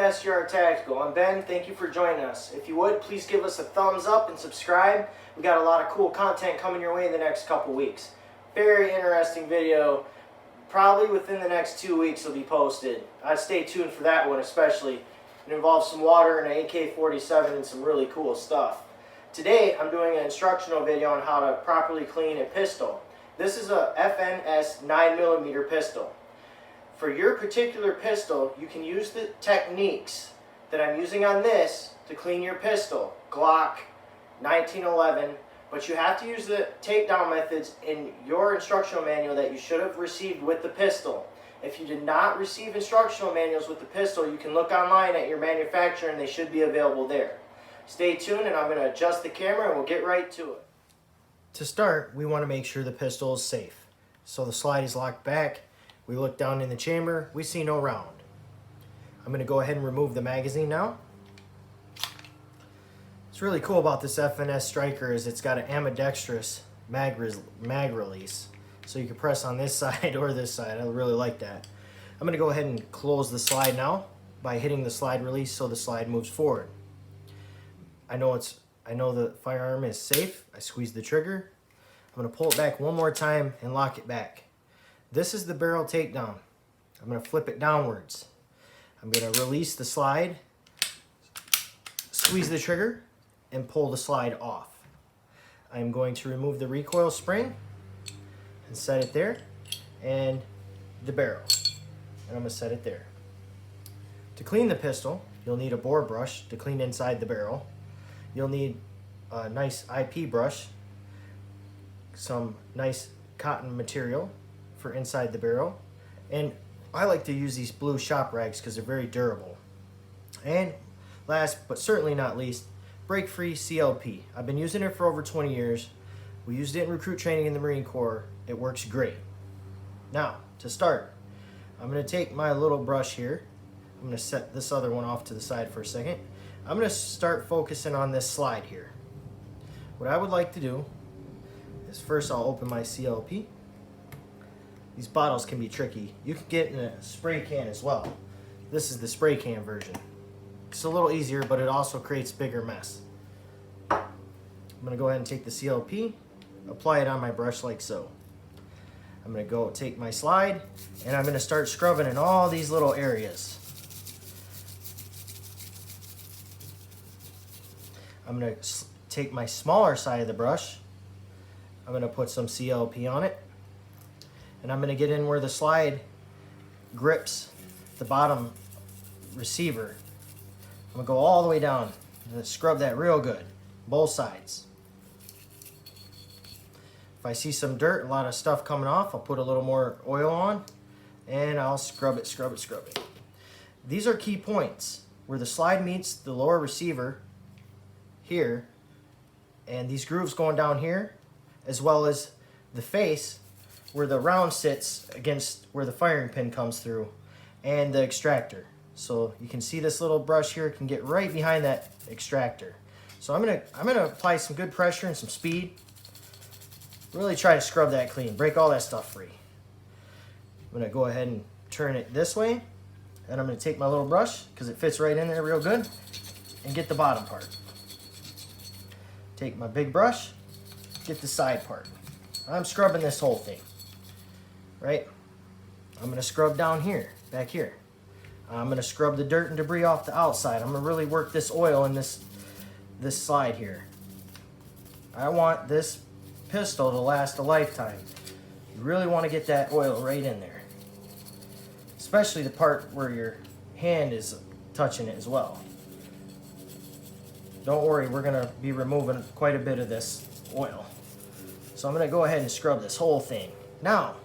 SGR Tactical. I'm Ben. Thank you for joining us. If you would, please give us a thumbs up and subscribe. We got a lot of cool content coming your way in the next couple weeks. Very interesting video. Probably within the next 2 weeks will be posted. I'd stay tuned for that one especially. It involves some water and an AK-47 and some really cool stuff. Today I'm doing an instructional video on how to properly clean a pistol. This is a FNS 9mm pistol. For your particular pistol, you can use the techniques that I'm using on this to clean your pistol, Glock, 1911, but you have to use the takedown methods in your instructional manual that you should have received with the pistol. If you did not receive instructional manuals with the pistol, you can look online at your manufacturer and they should be available there. Stay tuned and I'm going to adjust the camera and we'll get right to it. To start, we want to make sure the pistol is safe. So the slide is locked back. We look down in the chamber, we see no round. I'm going to go ahead and remove the magazine now. What's really cool about this FNS striker is it's got an ambidextrous mag release. So you can press on this side or this side. I really like that. I'm going to go ahead and close the slide now by hitting the slide release so the slide moves forward. I know the firearm is safe. I squeeze the trigger. I'm going to pull it back one more time and lock it back. This is the barrel takedown. I'm going to flip it downwards. I'm going to release the slide, squeeze the trigger, and pull the slide off. I'm going to remove the recoil spring and set it there, and the barrel. And I'm going to set it there. To clean the pistol, you'll need a bore brush to clean inside the barrel. You'll need a nice IP brush, some nice cotton material for inside the barrel, and I like to use these blue shop rags because they're very durable. And last but certainly not least, break-free CLP. I've been using it for over 20 years. We used it in recruit training in the Marine Corps. It works great. Now, to start, I'm going to take my little brush here. I'm going to set this other one off to the side for a second. I'm going to start focusing on this slide here. What I would like to do is first I'll open my CLP. These bottles can be tricky. You can get in a spray can as well. This is the spray can version. It's a little easier, but it also creates bigger mess. I'm going to go ahead and take the CLP, apply it on my brush like so. I'm going to go take my slide, and I'm going to start scrubbing in all these little areas. I'm going to take my smaller side of the brush. I'm going to put some CLP on it. And I'm going to get in where the slide grips the bottom receiver. I'm going to go all the way down and scrub that real good, both sides. If I see some dirt, a lot of stuff coming off, I'll put a little more oil on and I'll scrub it, scrub it, scrub it. These are key points where the slide meets the lower receiver here, and these grooves going down here, as well as the face where the round sits against where the firing pin comes through, and the extractor. So you can see this little brush here can get right behind that extractor. So I'm gonna apply some good pressure and some speed. Really try to scrub that clean, break all that stuff free. I'm gonna go ahead and turn it this way, and I'm gonna take my little brush, because it fits right in there real good, and get the bottom part. Take my big brush, get the side part. I'm scrubbing this whole thing. Right? I'm going to scrub down here, back here. I'm going to scrub the dirt and debris off the outside. I'm going to really work this oil in this slide here. I want this pistol to last a lifetime. You really want to get that oil right in there. Especially the part where your hand is touching it as well. Don't worry, we're going to be removing quite a bit of this oil. So I'm going to go ahead and scrub this whole thing. Now,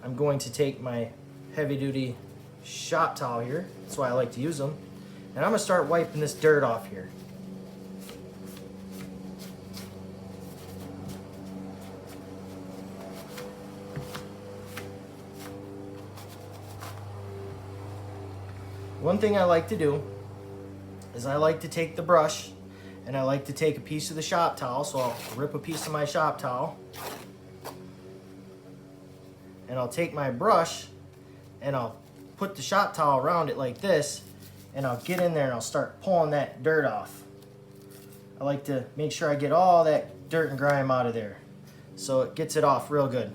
I'm going to take my heavy-duty shop towel here. That's why I like to use them. And I'm going to start wiping this dirt off here. One thing I like to do is I like to take the brush and I like to take a piece of the shop towel. So I'll rip a piece of my shop towel. And I'll take my brush and I'll put the shop towel around it like this and I'll get in there and I'll start pulling that dirt off. I like to make sure I get all that dirt and grime out of there, so it gets it off real good.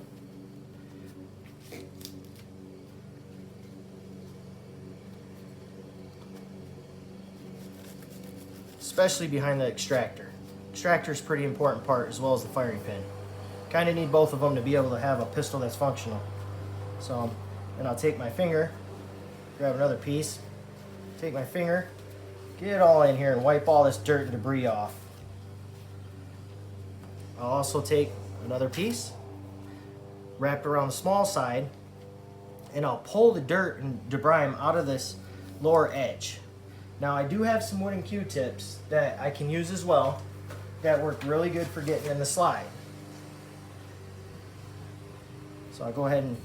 Especially behind the extractor. Extractor is a pretty important part, as well as the firing pin. Kind of need both of them to be able to have a pistol that's functional. So, and I'll take my finger, grab another piece, take my finger, get it all in here and wipe all this dirt and debris off. I'll also take another piece, wrap it around the small side, and I'll pull the dirt and debris out of this lower edge. Now I do have some wooden Q-tips that I can use as well that work really good for getting in the slide. So I'll go ahead and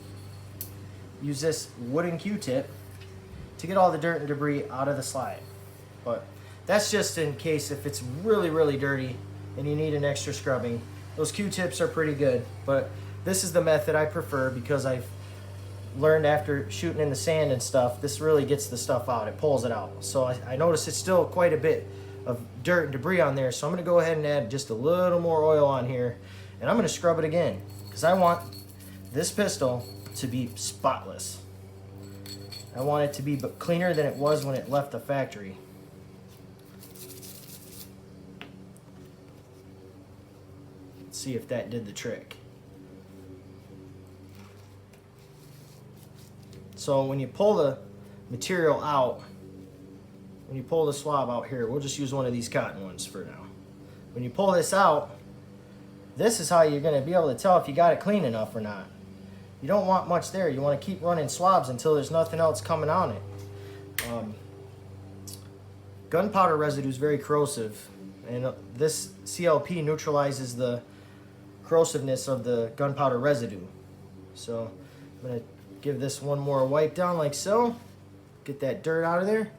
use this wooden Q-tip to get all the dirt and debris out of the slide. But that's just in case if it's really, really dirty and you need an extra scrubbing. Those Q-tips are pretty good, but this is the method I prefer because I've learned after shooting in the sand and stuff, this really gets the stuff out, it pulls it out. So I notice it's still quite a bit of dirt and debris on there, so I'm going to go ahead and add just a little more oil on here, and I'm going to scrub it again because I want this pistol to be spotless. I want it to be cleaner than it was when it left the factory. Let's see if that did the trick. So when you pull the material out, when you pull the swab out here, we'll just use one of these cotton ones for now. When you pull this out, this is how you're going to be able to tell if you got it clean enough or not. You don't want much there. You want to keep running swabs until there's nothing else coming on it. Gunpowder residue is very corrosive, and this CLP neutralizes the corrosiveness of the gunpowder residue. So I'm going to give this one more wipe down like so. Get that dirt out of there.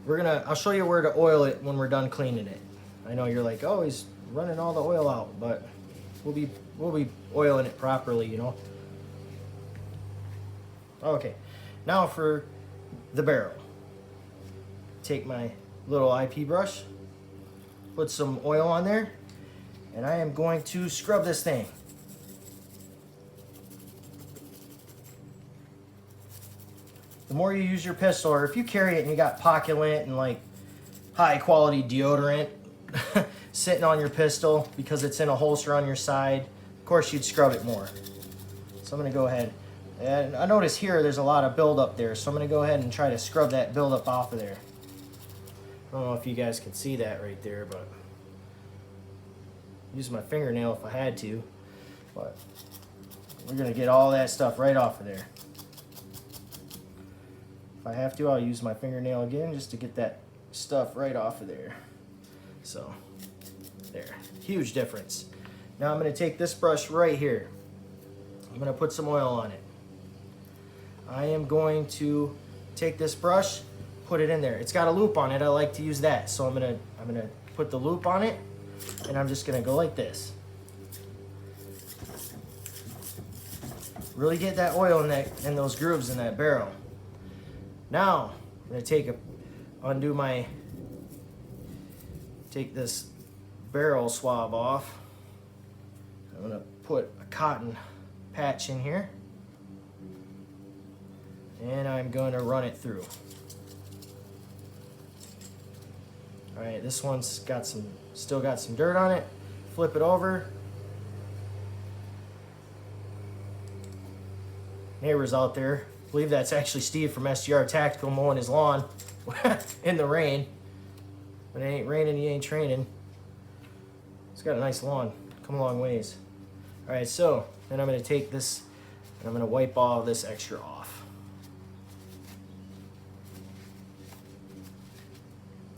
I'll show you where to oil it when we're done cleaning it. I know you're like, oh, he's running all the oil out, but we'll be oiling it properly, you know. Okay, now for the barrel. Take my little IP brush, put some oil on there, and I am going to scrub this thing. The more you use your pistol, or if you carry it and you got pocket lint and like high quality deodorant sitting on your pistol because it's in a holster on your side, of course you'd scrub it more. So I'm going to go ahead, and I notice here there's a lot of buildup there, so I'm going to go ahead and try to scrub that buildup off of there. I don't know if you guys can see that right there, but use my fingernail if I had to, but we're going to get all that stuff right off of there. If I have to, I'll use my fingernail again just to get that stuff right off of there. So there, huge difference. Now I'm going to take this brush right here. I'm going to put some oil on it. I am going to take this brush, put it in there. It's got a loop on it. I like to use that. So I'm going to put the loop on it, and I'm just going to go like this. Really get that oil in those grooves in that barrel. Now I'm going to take this barrel swab off. I'm going to put a cotton patch in here, and I'm going to run it through. All right, this one's still got some dirt on it. Flip it over. Neighbors out there, I believe that's actually Steve from SGR Tactical mowing his lawn in the rain. When it ain't raining, he ain't training. It's got a nice lawn, come a long ways. All right, so then I'm going to take this and I'm going to wipe all this extra off.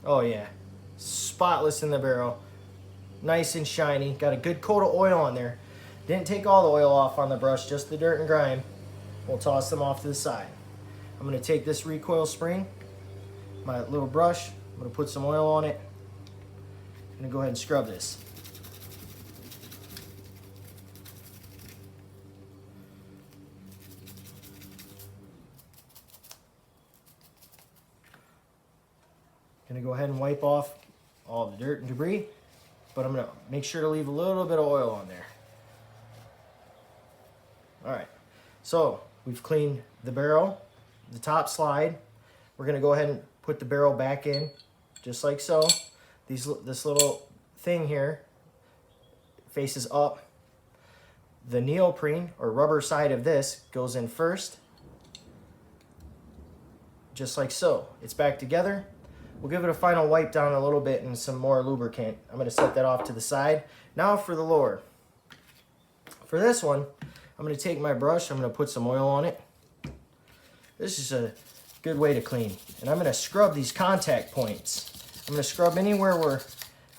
Oh yeah, spotless in the barrel, nice and shiny. Got a good coat of oil on there. Didn't take all the oil off on the brush, just the dirt and grime. We'll toss them off to the side. I'm going to take this recoil spring, my little brush, I'm going to put some oil on it. I'm going to go ahead and scrub this. Gonna go ahead and wipe off all the dirt and debris, but I'm gonna make sure to leave a little bit of oil on there. All right, so we've cleaned the barrel, the top slide. We're gonna go ahead and put the barrel back in, just like so. This little thing here faces up. The neoprene or rubber side of this goes in first, just like so. It's back together. We'll give it a final wipe down a little bit and some more lubricant. I'm going to set that off to the side. Now for the lower. For this one, I'm going to take my brush. I'm going to put some oil on it. This is a good way to clean. And I'm going to scrub these contact points. I'm going to scrub anywhere where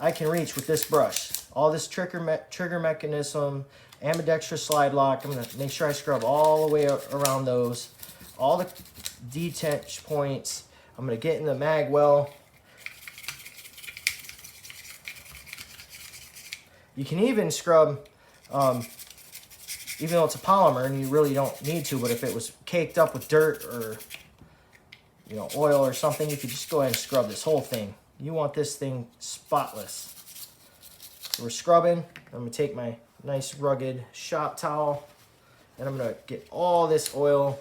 I can reach with this brush. All this trigger mechanism, ambidextrous slide lock. I'm going to make sure I scrub all the way around those. All the detach points. I'm going to get in the mag well. You can even scrub, even though it's a polymer and you really don't need to, but if it was caked up with dirt or oil or something, you could just go ahead and scrub this whole thing. You want this thing spotless. So we're scrubbing. I'm going to take my nice rugged shop towel and I'm going to get all this oil,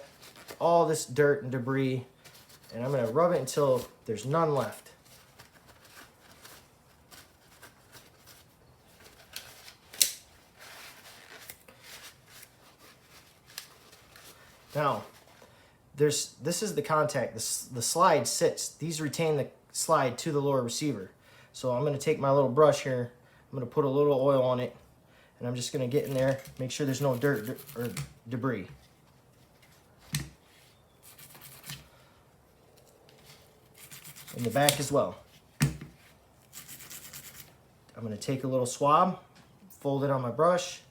all this dirt and debris, and I'm going to rub it until there's none left. Now, this is the contact. The slide sits. These retain the slide to the lower receiver. So I'm going to take my little brush here. I'm going to put a little oil on it, and I'm just going to get in there, make sure there's no dirt or debris. In the back as well. I'm going to take a little swab, fold it on my brush,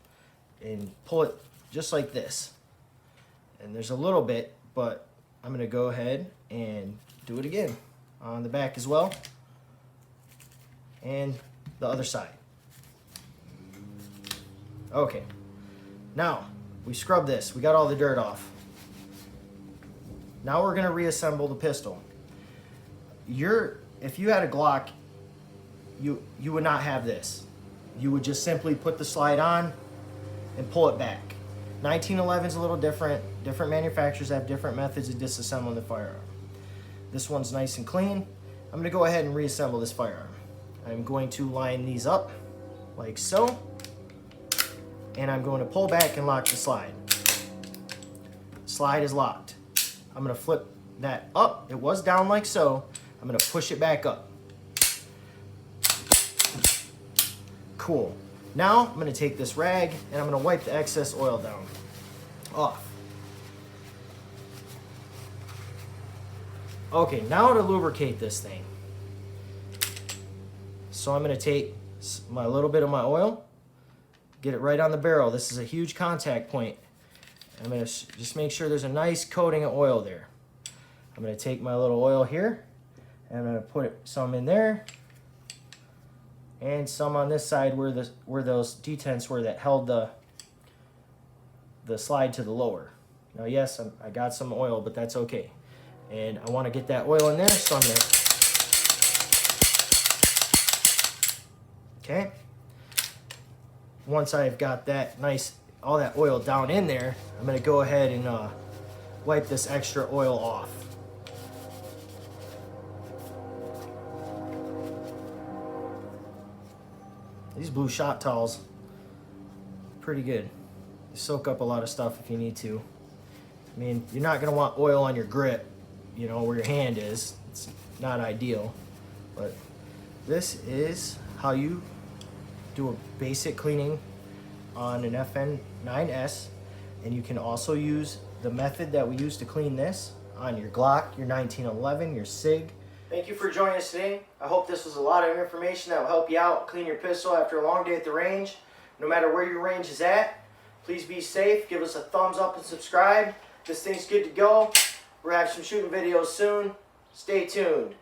and pull it just like this. And there's a little bit, but I'm going to go ahead and do it again on the back as well, and the other side. Okay, now we scrubbed this. We got all the dirt off. Now we're going to reassemble the pistol. If you had a Glock, you would not have this. You would just simply put the slide on and pull it back. 1911 is a little different. Different manufacturers have different methods of disassembling the firearm. This one's nice and clean. I'm going to go ahead and reassemble this firearm. I'm going to line these up like so, and I'm going to pull back and lock the slide. Slide is locked. I'm going to flip that up. It was down like so. I'm going to push it back up. Cool. Now I'm going to take this rag and I'm going to wipe the excess oil down off. Okay, now to lubricate this thing. So I'm going to take my little bit of my oil, get it right on the barrel. This is a huge contact point. I'm going to just make sure there's a nice coating of oil there. I'm going to take my little oil here and I'm going to put some in there and some on this side where those detents were that held the slide to the lower. Now yes, I got some oil, but that's okay. And I want to get that oil in there, so I'm going to... Okay. Once I've got that all that oil down in there, I'm going to go ahead and wipe this extra oil off. These blue shop towels, pretty good. They soak up a lot of stuff if you need to. I mean, you're not going to want oil on your grip, where your hand is. It's not ideal. But this is how you do a basic cleaning on an FN 9S. And you can also use the method that we use to clean this on your Glock, your 1911, your SIG. Thank you for joining us today. I hope this was a lot of information that will help you out clean your pistol after a long day at the range. No matter where your range is at, please be safe. Give us a thumbs up and subscribe. This thing's good to go. We're having some shooting videos soon. Stay tuned.